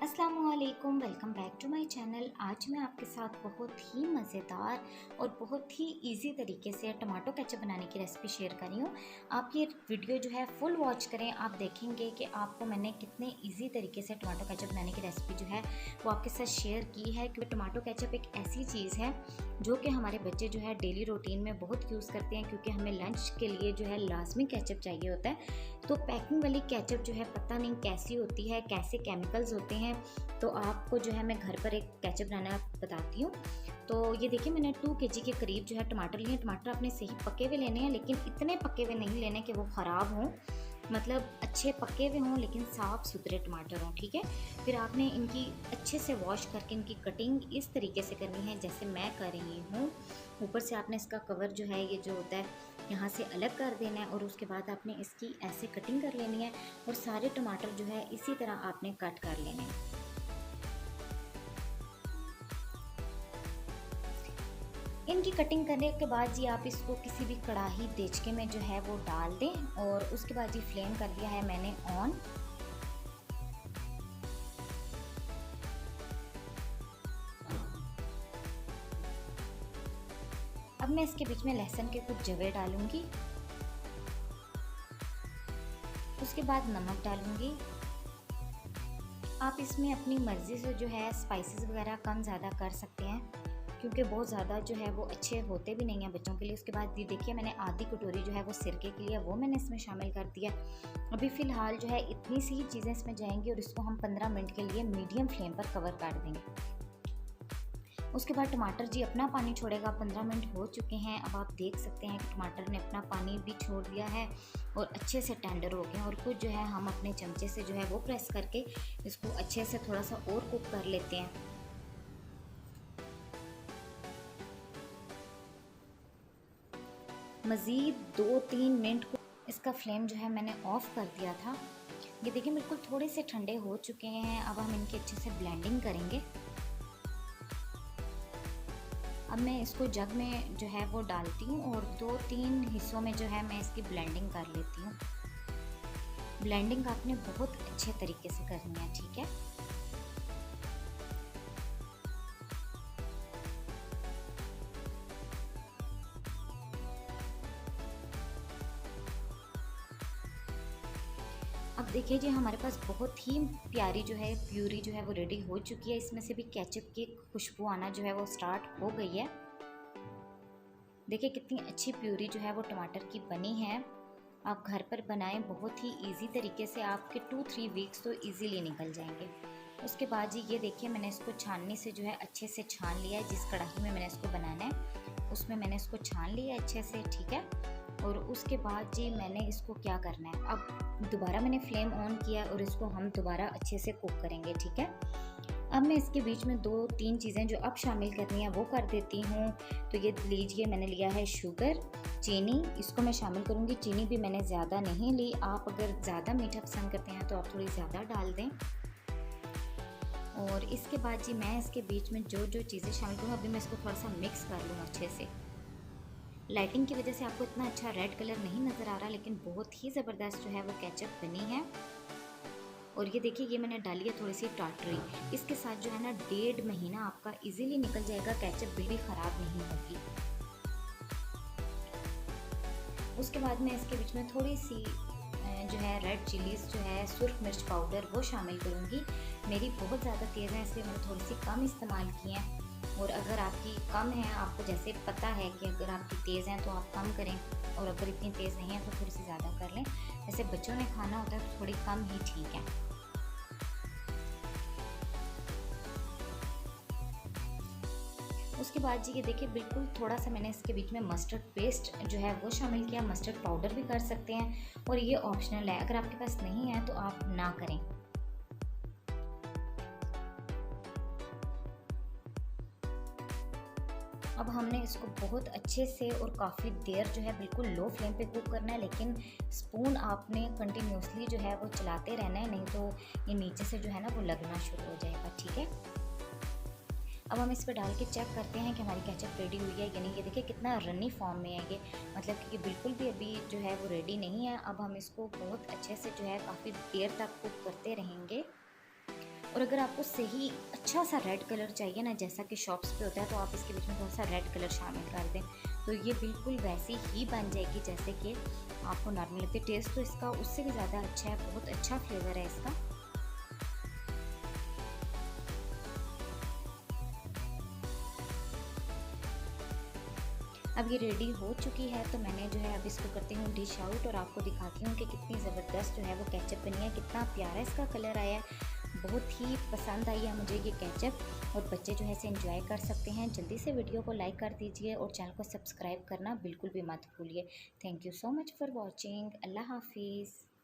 अस्सलामुअलैकुम, welcome back to my channel. आज मैं आपके साथ बहुत ही मज़ेदार और बहुत ही इजी तरीके से टमाटो केचप बनाने की रेसिपी शेयर कर रही हूँ। आप ये वीडियो जो है फुल वॉच करें, आप देखेंगे कि आपको मैंने कितने इजी तरीके से टमाटो केचप बनाने की रेसिपी जो है वो आपके साथ शेयर की है। क्योंकि टमाटो केचप एक ऐसी चीज़ है जो कि हमारे बच्चे जो है डेली रूटीन में बहुत यूज़ करते हैं, क्योंकि हमें लंच के लिए जो है लाजमी केचप चाहिए होता है। तो पैकिंग वाली केचप जो है पता नहीं कैसी होती है, कैसे केमिकल्स होते हैं। तो आपको जो है मैं घर पर एक केचप बनाना बताती हूँ। तो ये देखिए, मैंने 2 केजी के करीब जो है टमाटर लिए। टमाटर आपने सही पके हुए लेने हैं, लेकिन इतने पके हुए नहीं लेने कि वो ख़राब हों, मतलब अच्छे पके हुए हों लेकिन साफ़ सुथरे टमाटर हों, ठीक है। फिर आपने इनकी अच्छे से वॉश करके इनकी कटिंग इस तरीके से करनी है जैसे मैं कर रही हूँ। ऊपर से आपने इसका कवर जो है, ये जो होता है, यहाँ से अलग कर देना है और उसके बाद आपने इसकी ऐसे कटिंग कर लेनी है और सारे टमाटर जो है इसी तरह आपने कट कर लेने हैं। इनकी कटिंग करने के बाद जी आप इसको किसी भी कढ़ाई देचके में जो है वो डाल दें और उसके बाद जी फ्लेम कर दिया है मैंने ऑन। अब मैं इसके बीच में लहसुन के कुछ जवे डालूंगी, उसके बाद नमक डालूंगी। आप इसमें अपनी मर्ज़ी से जो है स्पाइसेस वगैरह कम ज़्यादा कर सकते हैं, क्योंकि बहुत ज़्यादा जो है वो अच्छे होते भी नहीं हैं बच्चों के लिए। उसके बाद ये देखिए, मैंने आधी कटोरी जो है वो सिरके के लिए वो मैंने इसमें शामिल कर दिया। अभी फ़िलहाल जो है इतनी सी ही चीज़ें इसमें जाएंगी और इसको हम 15 मिनट के लिए मीडियम फ्लेम पर कवर कर देंगे। उसके बाद टमाटर जी अपना पानी छोड़ेगा। 15 मिनट हो चुके हैं। अब आप देख सकते हैं कि टमाटर ने अपना पानी भी छोड़ दिया है और अच्छे से टेंडर हो गए। और कुछ जो है हम अपने चमचे से जो है वो प्रेस करके इसको अच्छे से थोड़ा सा और कुक कर लेते हैं। मज़ीद 2-3 मिनट को इसका फ्लेम जो है मैंने ऑफ़ कर दिया था। ये देखिए बिल्कुल थोड़े से ठंडे हो चुके हैं। अब हम इनकी अच्छे से ब्लेंडिंग करेंगे। अब मैं इसको जग में जो है वो डालती हूँ और 2-3 हिस्सों में जो है मैं इसकी ब्लेंडिंग कर लेती हूँ। ब्लेंडिंग आपने बहुत अच्छे तरीके से करनी है, ठीक है। अब देखिए जी, हमारे पास बहुत ही प्यारी जो है प्यूरी जो है वो रेडी हो चुकी है। इसमें से भी केचप की खुशबू आना जो है वो स्टार्ट हो गई है। देखिए कितनी अच्छी प्यूरी जो है वो टमाटर की बनी है। आप घर पर बनाएं, बहुत ही इजी तरीके से आपके 2-3 वीक्स तो इजीली निकल जाएंगे। उसके बाद जी ये देखिए, मैंने इसको छाननी से जो है अच्छे से छान लिया है। जिस कढ़ाई में मैंने इसको बनाना है उसमें मैंने इसको छान लिया है अच्छे से, ठीक है। और उसके बाद जी मैंने इसको क्या करना है, अब दोबारा मैंने फ्लेम ऑन किया और इसको हम दोबारा अच्छे से कुक करेंगे, ठीक है। अब मैं इसके बीच में 2-3 चीज़ें जो अब शामिल करनी है वो कर देती हूँ। तो ये लीजिए, मैंने लिया है शुगर, चीनी, इसको मैं शामिल करूँगी। चीनी भी मैंने ज़्यादा नहीं ली। आप अगर ज़्यादा मीठा पसंद करते हैं तो आप थोड़ी ज़्यादा डाल दें। और इसके बाद जी मैं इसके बीच में जो जो चीज़ें शामिल करूँ, अभी मैं इसको थोड़ा सा मिक्स कर लूँ अच्छे से। लाइटिंग की वजह से आपको इतना अच्छा रेड कलर नहीं नज़र आ रहा, लेकिन बहुत ही ज़बरदस्त जो है वो केचप बनी है। और ये देखिए, ये मैंने डाली है थोड़ी सी टाटरी। इसके साथ जो है ना 1.5 महीना आपका इजीली निकल जाएगा। केचप बिल्कुल ख़राब नहीं होगी। उसके बाद मैं इसके बीच में थोड़ी सी जो है रेड चिलीज़ जो है, सुर्ख मिर्च पाउडर, वो शामिल करूँगी। मेरी बहुत ज़्यादा तेज़ है इसलिए मैंने थोड़ी सी कम इस्तेमाल की हैं। और अगर आपकी कम है, आपको जैसे पता है कि अगर आपकी तेज़ हैं तो आप कम करें, और अगर इतनी तेज़ नहीं है तो थोड़ी सी ज़्यादा कर लें। जैसे बच्चों ने खाना होता है तो थोड़ी कम ही ठीक है। उसके बाद जी ये देखिए, बिल्कुल थोड़ा सा मैंने इसके बीच में मस्टर्ड पेस्ट जो है वो शामिल किया। मस्टर्ड पाउडर भी कर सकते हैं और ये ऑप्शनल है, अगर आपके पास नहीं है तो आप ना करें। अब हमने इसको बहुत अच्छे से और काफ़ी देर जो है बिल्कुल लो फ्लेम पे कुक करना है, लेकिन स्पून आपने कंटिन्यूसली जो है वो चलाते रहना है, नहीं तो ये नीचे से जो है ना वो लगना शुरू हो जाएगा, ठीक है। अब हम इस पर डाल के चेक करते हैं कि हमारी केचप रेडी हुई है या नहीं। ये देखिए कितना रनी फॉर्म में है ये, मतलब कि ये बिल्कुल भी अभी जो है वो रेडी नहीं है। अब हम इसको बहुत अच्छे से जो है काफ़ी देर तक कुक करते रहेंगे। और अगर आपको सही अच्छा सा रेड कलर चाहिए ना, जैसा कि शॉप्स पे होता है, तो आप इसके बीच में थोड़ा सा रेड कलर शामिल कर दें, तो ये बिल्कुल वैसी ही बन जाएगी जैसे कि आपको नॉर्मल लगती है। टेस्ट तो इसका उससे भी ज़्यादा अच्छा है, बहुत अच्छा फ्लेवर है इसका। अब ये रेडी हो चुकी है, तो मैंने जो है अब इसको करती हूँ डिश आउट और आपको दिखाती हूँ कि कितनी ज़बरदस्त जो है वो केचप बनी है, कितना प्यारा इसका कलर आया है। बहुत ही पसंद आई है मुझे ये केचप, और बच्चे जो है इसे एंजॉय कर सकते हैं। जल्दी से वीडियो को लाइक कर दीजिए और चैनल को सब्सक्राइब करना बिल्कुल भी मत भूलिए। Thank you so much for watching. अल्लाह हाफिज़।